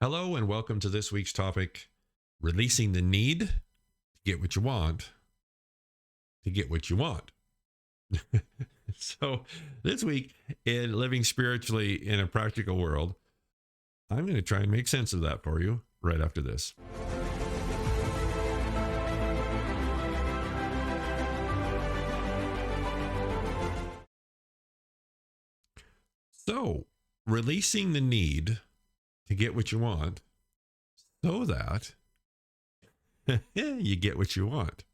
Hello and welcome to this week's topic, releasing the need to get what you want to get what you want. So this week in Living Spiritually in a Practical World, I'm going to try and make sense of that for you right after this. So, releasing the need to get what you want so that you get what you want.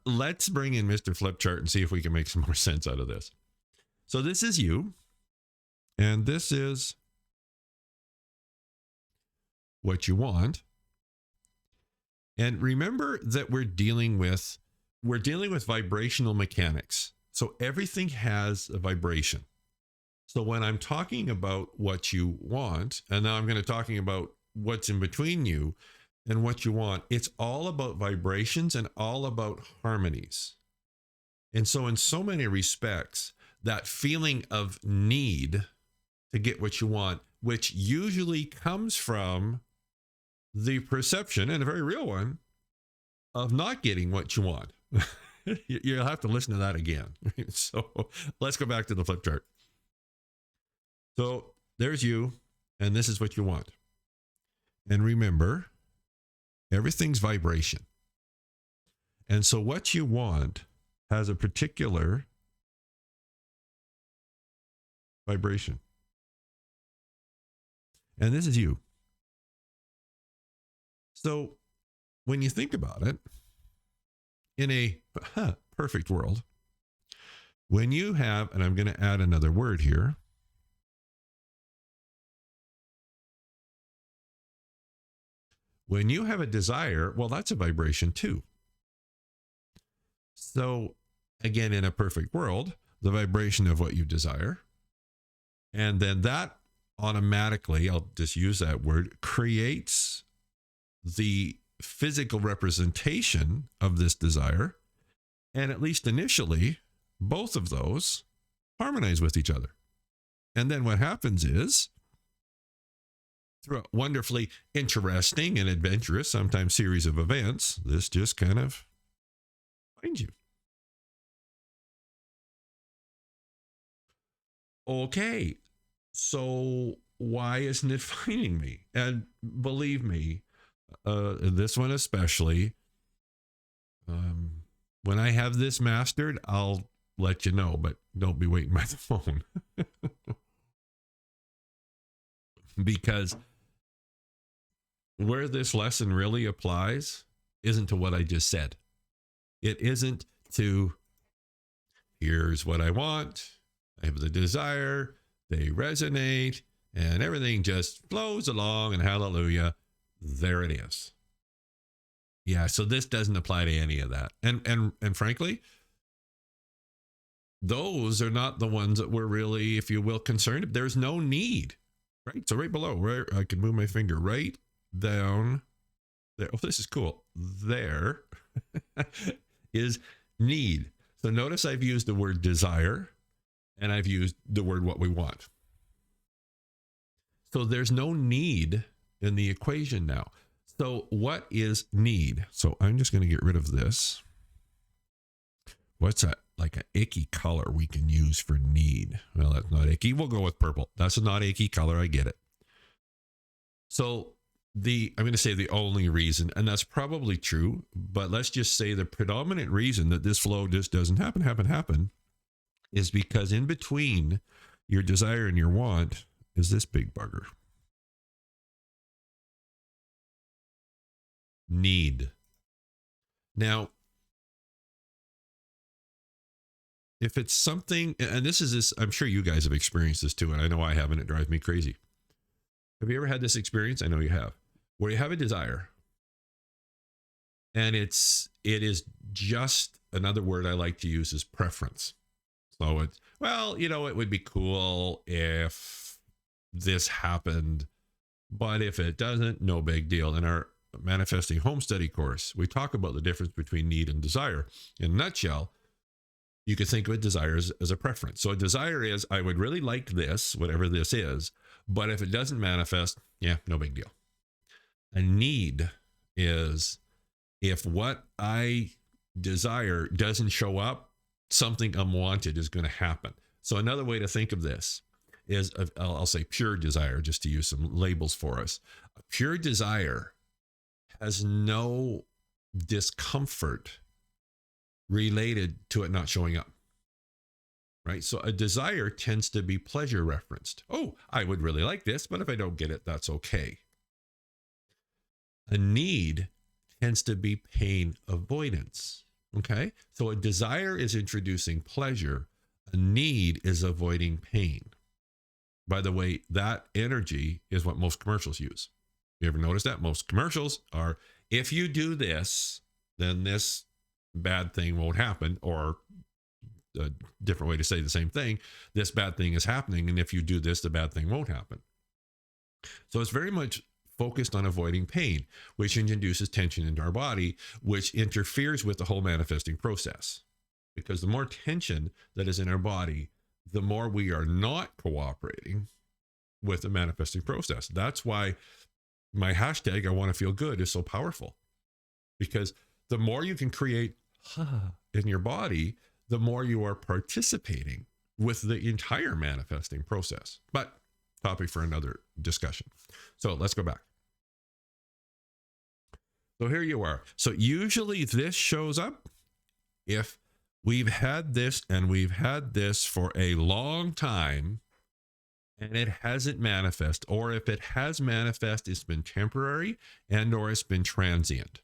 Let's bring in Mr. Flipchart and see if we can make some more sense out of this. So this is you, and this is what you want. And remember that we're dealing with vibrational mechanics. So everything has a vibration. So when I'm talking about what you want, and now I'm going to talking about what's in between you and what you want, it's all about vibrations and all about harmonies. And so in so many respects, that feeling of need to get what you want, which usually comes from the perception, and a very real one, of not getting what you want. You'll have to listen to that again. So let's go back to the flip chart. So there's you, and this is what you want. And remember, everything's vibration. And so what you want has a particular vibration. And this is you. So when you think about it, in a perfect world, when you have, and I'm going to add another word here, when you have a desire, well, that's a vibration too. So again, in a perfect world, the vibration of what you desire, and then that automatically, I'll just use that word, creates the physical representation of this desire. And at least initially, both of those harmonize with each other. And then what happens is, through a wonderfully interesting and adventurous, sometimes series of events, this just kind of finds you. Okay, so why isn't it finding me? And believe me, this one especially, when I have this mastered, I'll let you know, but don't be waiting by the phone. Because where this lesson really applies isn't to what I just said. It isn't to, here's what I want, I have the desire, they resonate, and everything just flows along, and hallelujah, there it is. Yeah, so this doesn't apply to any of that. And frankly, those are not the ones that we're really, if you will, concerned. There's no need, right? So right below, where I can move my finger right down there. Oh, this is cool. There is need. So notice I've used the word desire, and I've used the word what we want. So there's no need in the equation now. So what is need? So I'm just going to get rid of this. What's that? Like an icky color we can use for need. Well, that's not icky. We'll go with purple. That's a not icky color. I get it. So I'm going to say the only reason, and that's probably true, but let's just say the predominant reason that this flow just doesn't happen is because in between your desire and your want is this big bugger. Need. Now, if it's something, and this is this, I'm sure you guys have experienced this too, and I know I have, and it drives me crazy. Have you ever had this experience? I know you have, where you have a desire, and it is just, another word I like to use is preference. So it's, well, you know, it would be cool if this happened, but if it doesn't, no big deal. In our Manifesting Home Study course, we talk about the difference between need and desire. In a nutshell, you could think of a desire as a preference. So a desire is, I would really like this, whatever this is, but if it doesn't manifest, Yeah, no big deal. A need is if what I desire doesn't show up, something unwanted is going to happen. So another way to think of this is, I'll say pure desire, just to use some labels for us. A pure desire has no discomfort related to it not showing up, right? So a desire tends to be pleasure referenced. Oh, I would really like this, but if I don't get it, that's okay. A need tends to be pain avoidance. Okay. So a desire is introducing pleasure. A need is avoiding pain. By the way, that energy is what most commercials use. You ever notice that? Most commercials are, if you do this, then this bad thing won't happen. Or a different way to say the same thing, this bad thing is happening. And if you do this, the bad thing won't happen. So it's very much focused on avoiding pain, which introduces tension into our body, which interferes with the whole manifesting process. Because the more tension that is in our body, the more we are not cooperating with the manifesting process. That's why my hashtag, I want to feel good, is so powerful. Because the more you can create in your body, the more you are participating with the entire manifesting process. But topic for another discussion. So let's go back. So here you are. So usually this shows up if we've had this and we've had this for a long time and it hasn't manifest, or if it has manifest, it's been temporary and or it's been transient.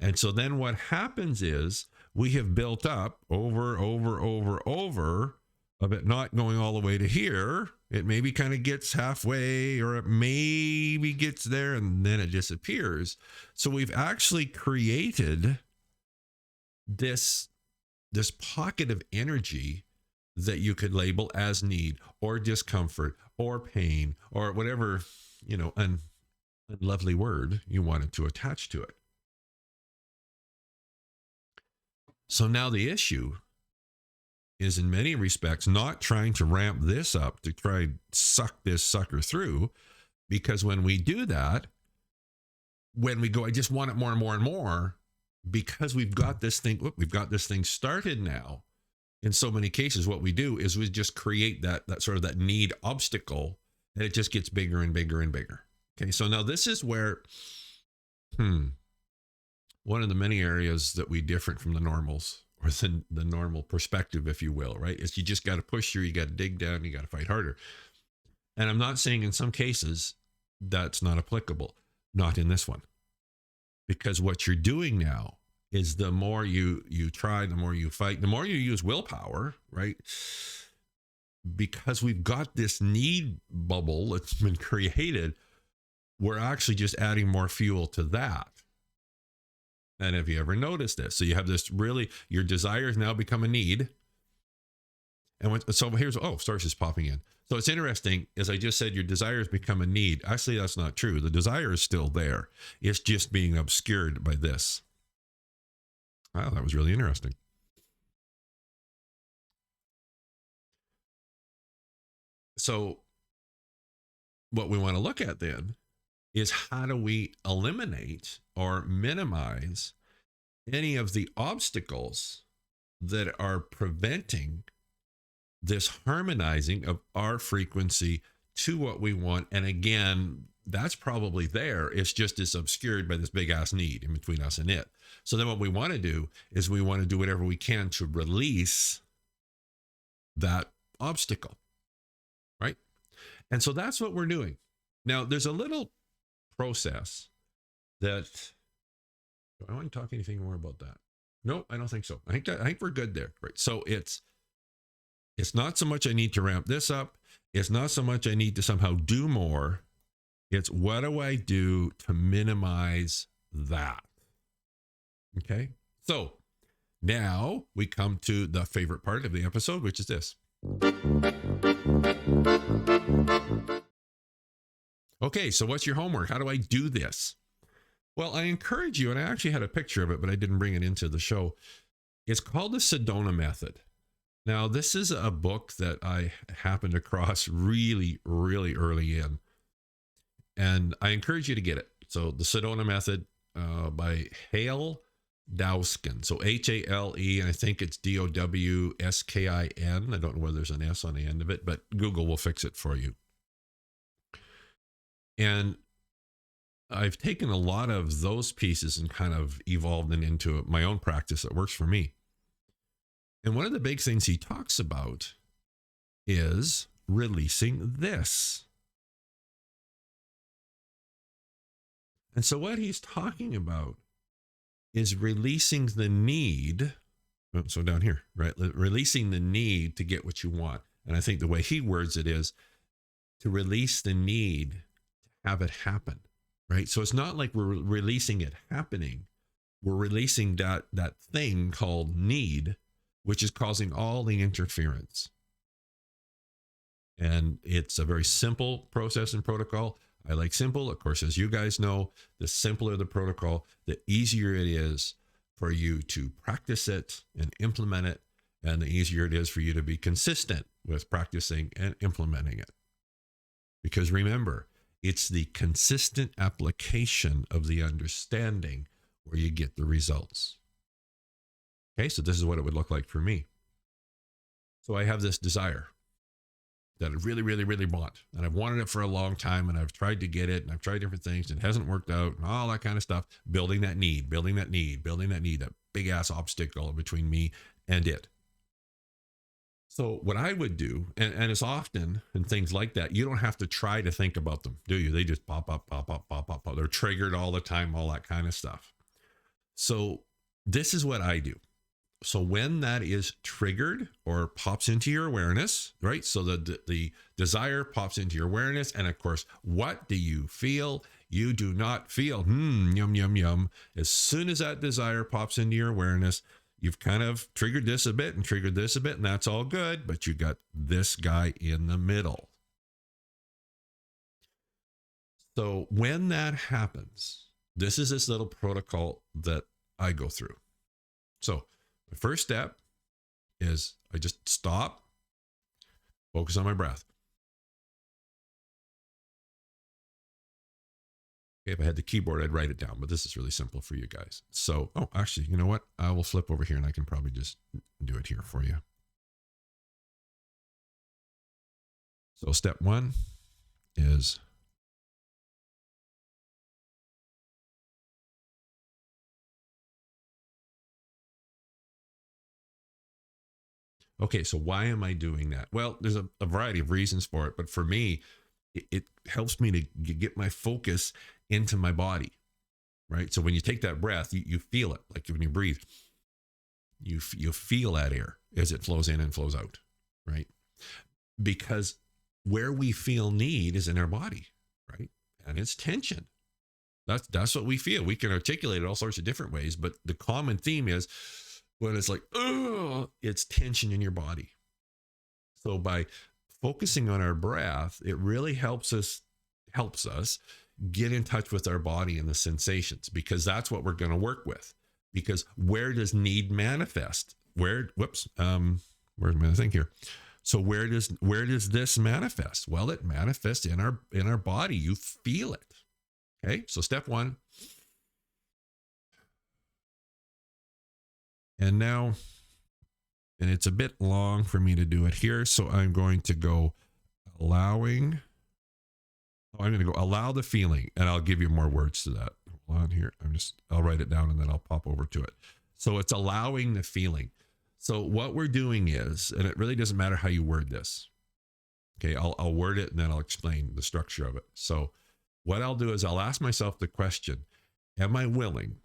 And so then what happens is we have built up over of it not going all the way to here. It maybe kind of gets halfway, or it maybe gets there and then it disappears. So we've actually created this pocket of energy that you could label as need or discomfort or pain or whatever, unlovely word you wanted to attach to it. So now the issue is, in many respects, not trying to ramp this up to try and suck this sucker through, because when we do that, when we go, I just want it more and more and more, because we've got this thing started now. In so many cases, what we do is we just create that sort of that need obstacle, and it just gets bigger and bigger and bigger. Okay, so now this is where, one of the many areas that we different from the normals, or the normal perspective, if you will, right? Is you just got to push through, you got to dig down, you got to fight harder. And I'm not saying in some cases that's not applicable, not in this one. Because what you're doing now is the more you try, the more you fight, the more you use willpower, right? Because we've got this need bubble that's been created, we're actually just adding more fuel to that. And have you ever noticed this? So you have this your desires now become a need. And so here's, Stars is popping in. So it's interesting, as I just said, your desires become a need. Actually, that's not true. The desire is still there. It's just being obscured by this. Wow, that was really interesting. So what we want to look at then is, how do we eliminate or minimize any of the obstacles that are preventing this harmonizing of our frequency to what we want? And again, that's probably there. It's just as obscured by this big ass need in between us and it. So then what we want to do is we want to do whatever we can to release that obstacle, right? And so that's what we're doing. Now, there's a little process that, do I want to talk anything more about that? No, I don't think so. I think we're good there, right? So it's not so much I need to ramp this up. It's not so much I need to somehow do more. It's what do I do to minimize that? Okay. So now we come to the favorite part of the episode, which is this. Okay, so what's your homework? How do I do this? Well, I encourage you, and I actually had a picture of it, but I didn't bring it into the show. It's called the Sedona Method. Now, this is a book that I happened across really, really early in. And I encourage you to get it. So the Sedona Method by Hale Dowskin. So Hale, and I think it's Dowskin. I don't know whether there's an S on the end of it, but Google will fix it for you. And I've taken a lot of those pieces and kind of evolved them into my own practice that works for me. And one of the big things he talks about is releasing this. And so what he's talking about is releasing the need. So down here, right? Releasing the need to get what you want. And I think the way he words it is to release the need to have it happen, right? So it's not like we're releasing it happening. We're releasing that thing called need, which is causing all the interference. And it's a very simple process and protocol. I like simple. Of course, as you guys know, the simpler the protocol, the easier it is for you to practice it and implement it, and the easier it is for you to be consistent with practicing and implementing it. Because remember, it's the consistent application of the understanding where you get the results. Okay, so this is what it would look like for me. So I have this desire that I really, really, really want. And I've wanted it for a long time, and I've tried to get it, and I've tried different things, and it hasn't worked out, and all that kind of stuff. Building that need, that big ass obstacle between me and it. So what I would do, and it's often in things like that, you don't have to try to think about them, do you? They just pop up. They're triggered all the time, all that kind of stuff. So this is what I do. So when that is triggered or pops into your awareness, right? So the desire pops into your awareness. And of course, what do you feel? You do not feel, yum, yum, yum. As soon as that desire pops into your awareness, you've kind of triggered this a bit and triggered this a bit, and that's all good, but you got this guy in the middle. So when that happens, this is this little protocol that I go through. So the first step is I just stop, focus on my breath. Okay, if I had the keyboard, I'd write it down, but this is really simple for you guys. So, actually, you know what? I will flip over here and I can probably just do it here for you. So step one is okay, so why am I doing that? Well, there's a variety of reasons for it, but for me, it helps me to get my focus into my body, right? So when you take that breath, you feel it. Like when you breathe, you feel that air as it flows in and flows out, right? Because where we feel need is in our body, right? And it's tension. That's what we feel. We can articulate it all sorts of different ways, but the common theme is when it's like, oh, it's tension in your body. So by focusing on our breath, it really helps us get in touch with our body and the sensations, because that's what we're going to work with. Because where does need manifest? Where's my thing here? So where does this manifest? Well, it manifests in our body. You feel it. Okay. So step one. And now, and it's a bit long for me to do it here, so I'm going to go allow the feeling, and I'll give you more words to that. Hold on here. I'll write it down and then I'll pop over to it. So it's allowing the feeling. So what we're doing is, and it really doesn't matter how you word this. Okay, I'll word it and then I'll explain the structure of it. So what I'll do is I'll ask myself the question, am I willing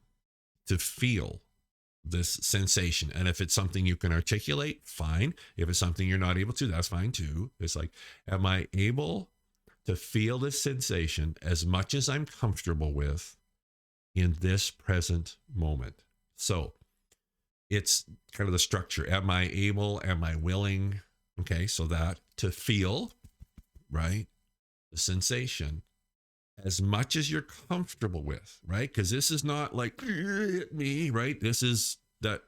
to feel this sensation? And if it's something you can articulate, fine. If it's something you're not able to, that's fine too. It's like, am I able to feel this sensation as much as I'm comfortable with in this present moment? So it's kind of the structure. Am I able? Am I willing? Okay, so that to feel, right, the sensation as much as you're comfortable with, right? Because this is not like me, right? This is that.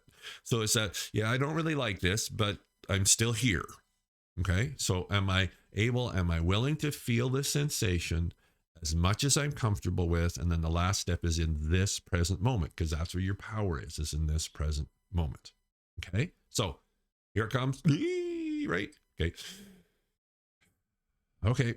So it's that, yeah, I don't really like this, but I'm still here. Okay. So am I willing to feel this sensation as much as I'm comfortable with. And then the last step is in this present moment, because that's where your power is in this present moment. Okay. So here it comes. Right. Okay. Okay.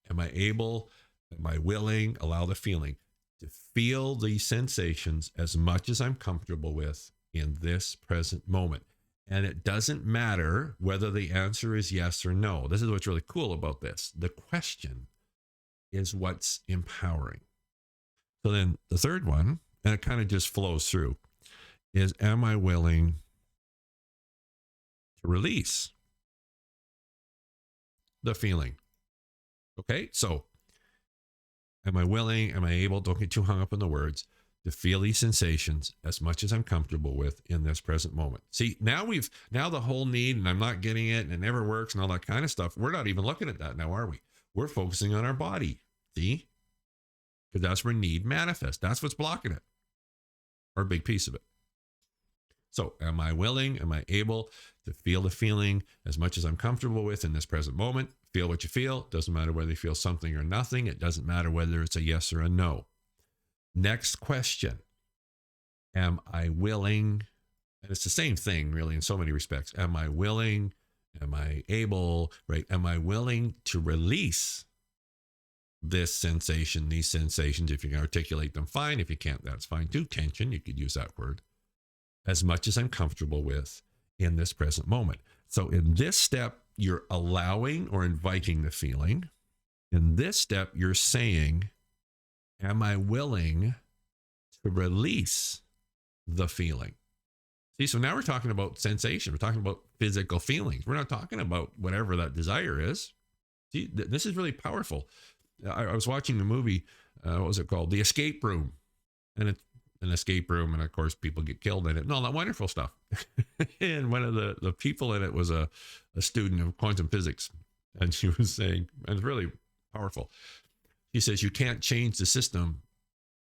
Am I able, am I willing, allow the feeling to feel these sensations as much as I'm comfortable with in this present moment? And it doesn't matter whether the answer is yes or no. This is what's really cool about this. The question is what's empowering. So then the third one, and it kind of just flows through, is am I willing to release the feeling? Okay, so am I willing, am I able, don't get too hung up on the words, to feel these sensations as much as I'm comfortable with in this present moment. See, now the whole need, and I'm not getting it, and it never works, and all that kind of stuff, we're not even looking at that now, are we? We're focusing on our body, see? Because that's where need manifests. That's what's blocking it, or a big piece of it. So am I willing, am I able to feel the feeling as much as I'm comfortable with in this present moment? Feel what you feel. Doesn't matter whether you feel something or nothing. It doesn't matter whether it's a yes or a no. Next question. Am I willing? And it's the same thing really in so many respects. Am I willing? Am I able? Right? Am I willing to release this sensation, these sensations? If you can articulate them, fine. If you can't, that's fine too. Tension, you could use that word. As much as I'm comfortable with in this present moment. So in this step, you're allowing or inviting the feeling. In this step, you're saying, am I willing to release the feeling? See, so now we're talking about sensation. We're talking about physical feelings. We're not talking about whatever that desire is. See, this is really powerful. I was watching the movie, what was it called? The Escape Room. And it's an escape room, and of course people get killed in it and all that wonderful stuff. And one of the people in it was a student of quantum physics, and she was saying, and it's really powerful, he says you can't change the system,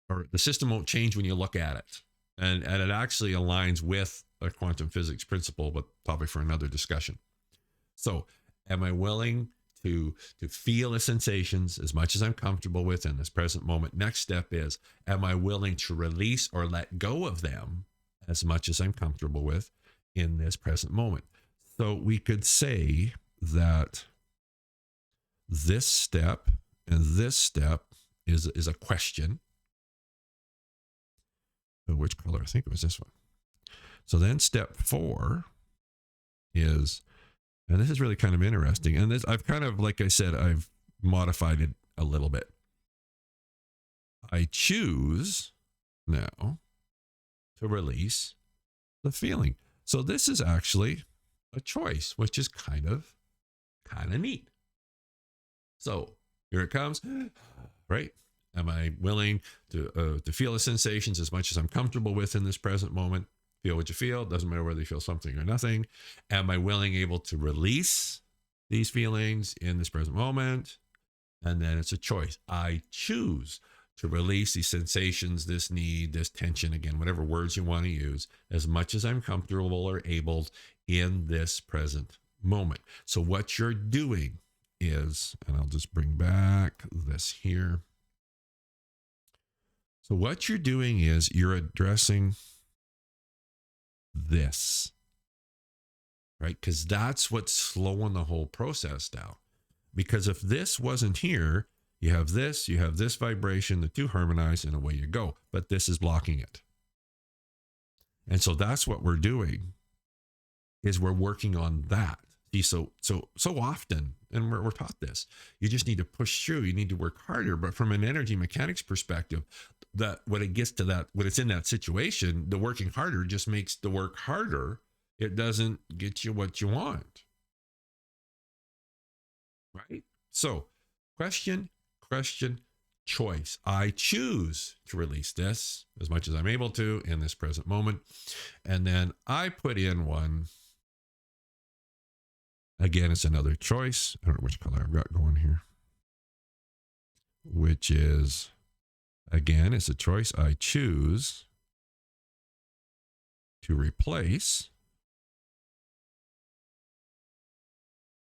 or the system won't change when you look at it. And it actually aligns with a quantum physics principle, but probably for another discussion. So am I willing to feel the sensations as much as I'm comfortable with in this present moment? Next step is, am I willing to release or let go of them as much as I'm comfortable with in this present moment? So we could say that this step and this step is a question. Which color? I think it was this one. So then step 4 is, and this is really kind of interesting. And this, I've kind of, like I said, I've modified it a little bit. I choose now to release the feeling. So this is actually a choice, which is kind of neat. So here it comes, right? Am I willing to feel the sensations as much as I'm comfortable with in this present moment? Feel what you feel. Doesn't matter whether you feel something or nothing. Am I willing, able to release these feelings in this present moment? And then it's a choice. I choose to release these sensations, this need, this tension, again, whatever words you want to use, as much as I'm comfortable or able in this present moment. So what you're doing is, and I'll just bring back this here. So what you're doing is you're addressing this, right? Because that's what's slowing the whole process down. Because if this wasn't here, you have this vibration, the two harmonize, and away you go. But this is blocking it. And so that's what we're doing, is we're working on that. See, so often, and we're taught this, you just need to push through, you need to work harder. But from an energy mechanics perspective, that when it gets to that, when it's in that situation, the working harder just makes the work harder. It doesn't get you what you want. Right? So question, choice. I choose to release this as much as I'm able to in this present moment. And then I put in one. Again, it's another choice. I don't know which color I've got going here. Which is, again, it's a choice. I choose to replace,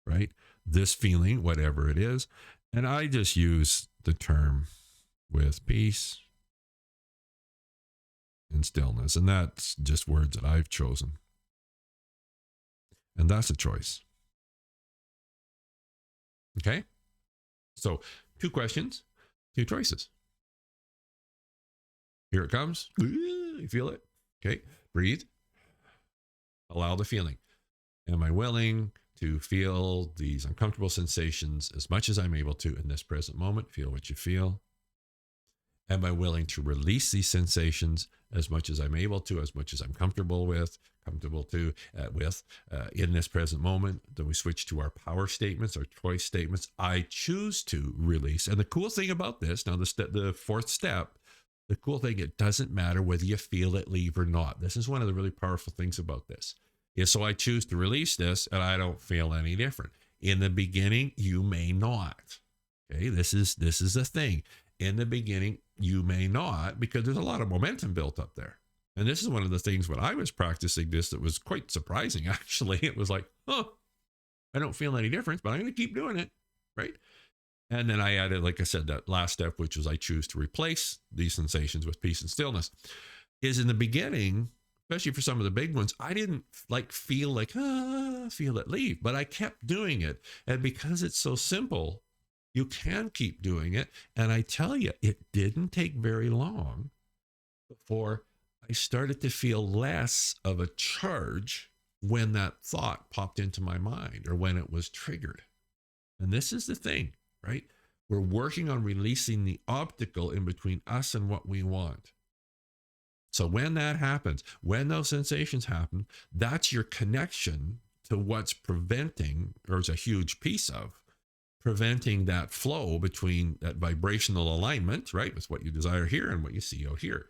right, this feeling, whatever it is, And I just use the term with peace and stillness. And that's just words that I've chosen. And that's a choice. Okay? So 2 questions, 2 choices. Here it comes. You feel it? Okay. Breathe. Allow the feeling. Am I willing to feel these uncomfortable sensations as much as I'm able to in this present moment? Feel what you feel. Am I willing to release these sensations as much as I'm able to, as much as I'm comfortable with in this present moment? Then we switch to our power statements, our choice statements. I choose to release. And the cool thing about this, now the 4th step, the cool thing, it doesn't matter whether you feel it leave or not. This is one of the really powerful things about this. Is so I choose to release this and I don't feel any different. In the beginning, you may not. Okay, this is the thing. In the beginning, you may not, because there's a lot of momentum built up there. And this is one of the things when I was practicing this that was quite surprising, actually. It was like, I don't feel any difference, but I'm going to keep doing it, right? And then I added, like I said, that last step, which was I choose to replace these sensations with peace and stillness. Is in the beginning, especially for some of the big ones, I didn't feel it leave, but I kept doing it. And because it's so simple, you can keep doing it. And I tell you, it didn't take very long before I started to feel less of a charge when that thought popped into my mind or when it was triggered. And this is the thing, right? We're working on releasing the obstacle in between us and what we want. So when that happens, when those sensations happen, that's your connection to what's preventing, or is a huge piece of, preventing that flow between that vibrational alignment, right, with what you desire here and what you see out here.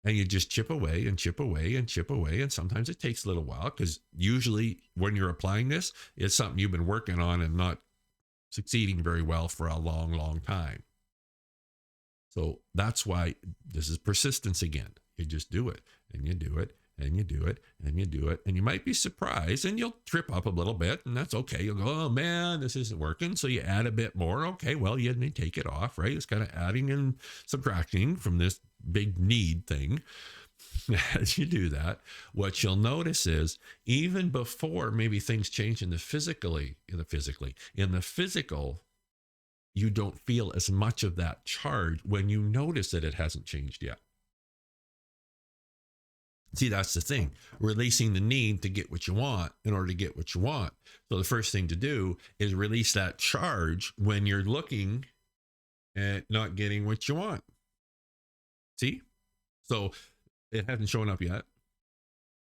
And you just chip away and chip away and chip away. And sometimes it takes a little while, because usually when you're applying this, it's something you've been working on and not succeeding very well for a long, long time. So that's why this is persistence again. You just do it and you do it and you do it and you do it. And you might be surprised and you'll trip up a little bit, and that's okay. You'll go, oh man, this isn't working. So you add a bit more. Okay, well, you take it off, right? It's kind of adding and subtracting from this big need thing. As you do that, what you'll notice is even before maybe things change in the physical, you don't feel as much of that charge when you notice that it hasn't changed yet. See, that's the thing. Releasing the need to get what you want in order to get what you want. So the first thing to do is release that charge when you're looking at not getting what you want. See? So it hasn't shown up yet.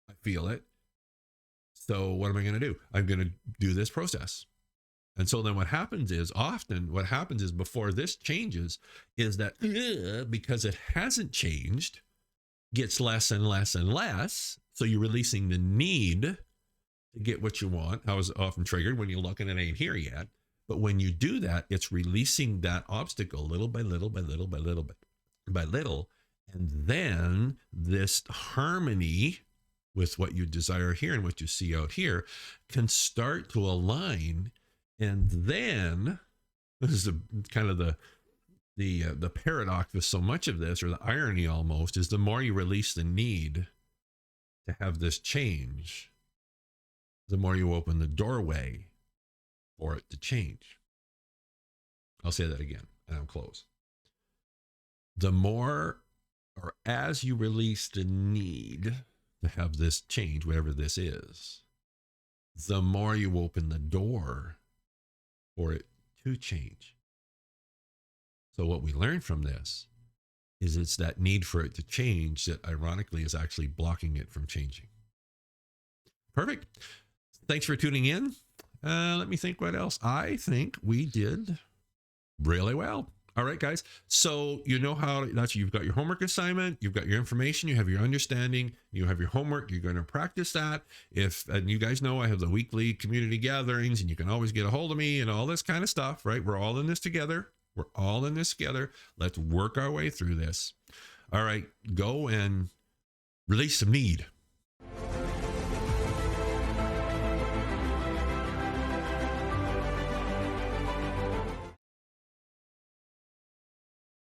I feel it. So what am I going to do? I'm going to do this process. And so then what happens is before this changes is that because it hasn't changed, gets less and less and less. So you're releasing the need to get what you want. I was often triggered when you're looking and it ain't here yet. But when you do that, it's releasing that obstacle little by little by little by little by little. And then this harmony with what you desire here and what you see out here can start to align. And then this is kind of the paradox with so much of this, or the irony almost, is the more you release the need to have this change, the more you open the doorway for it to change. I'll say that again and I'll close. The more, or as you release the need to have this change, whatever this is, the more you open the door for it to change. So what we learned from this is it's that need for it to change that ironically is actually blocking it from changing. Perfect. Thanks for tuning in. Let me think what else. I think we did really well. All right, guys. So you know how you've got your homework assignment, you've got your information, you have your understanding, you have your homework. You're going to practice that. And you guys know I have the weekly community gatherings, and you can always get a hold of me and all this kind of stuff, right? We're all in this together. Let's work our way through this. All right, go and release some need.